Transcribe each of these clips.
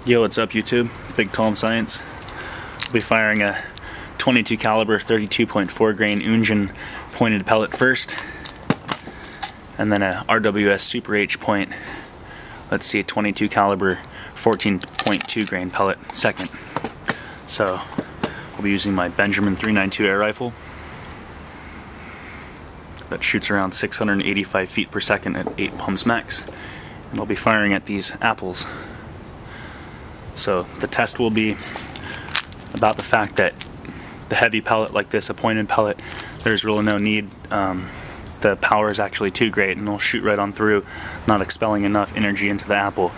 Yo, what's up YouTube? Big Tom Science. I'll be firing a 22 caliber 32.4 grain EUNJIN pointed pellet first, and then a RWS Super H point, let's see, a 22 caliber 14.2 grain pellet second. So I'll be using my Benjamin 392 air rifle that shoots around 685 feet per second at 8 pumps max, and I'll be firing at these apples. So the test will be about the fact that the heavy pellet like this, a pointed pellet, there's really no need. The power is actually too great and it'll shoot right on through, not expelling enough energy into the apple,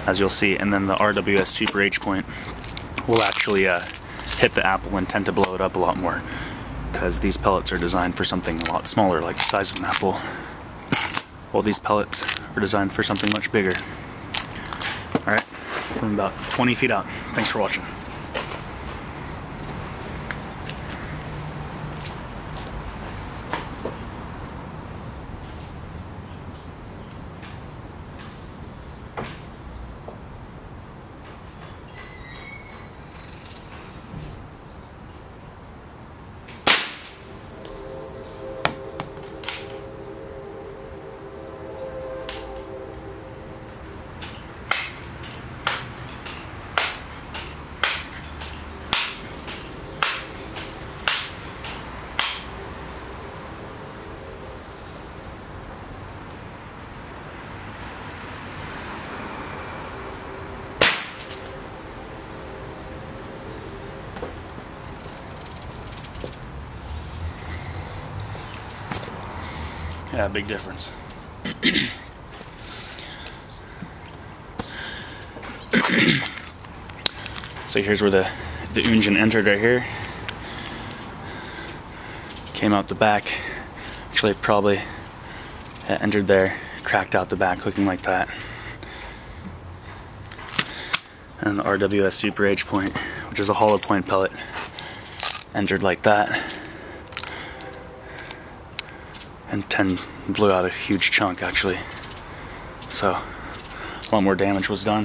as you'll see. And then the RWS Super H point will actually hit the apple and tend to blow it up a lot more, because these pellets are designed for something a lot smaller, like the size of an apple, while these pellets are designed for something much bigger. Alright, from about 20 feet out. Thanks for watching. Yeah, big difference. So here's where the EUNJIN entered right here. Came out the back. Actually, probably entered there, cracked out the back, looking like that. And the RWS Super H point, which is a hollow point pellet, entered like that. And 10 blew out a huge chunk, actually. So a lot more damage was done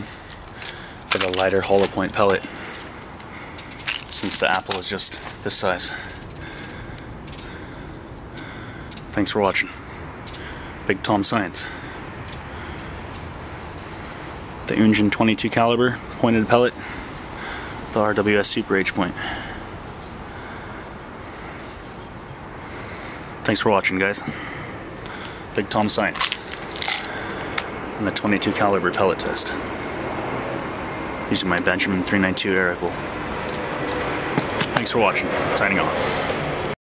with a lighter hollow point pellet, since the apple is just this size. Thanks for watching. Big Tom Science. The EUNJIN 22 caliber pointed pellet, the RWS Super H point. Thanks for watching, guys. Big Tom Science and the 22 caliber pellet test using my Benjamin 392 air rifle. Thanks for watching. Signing off.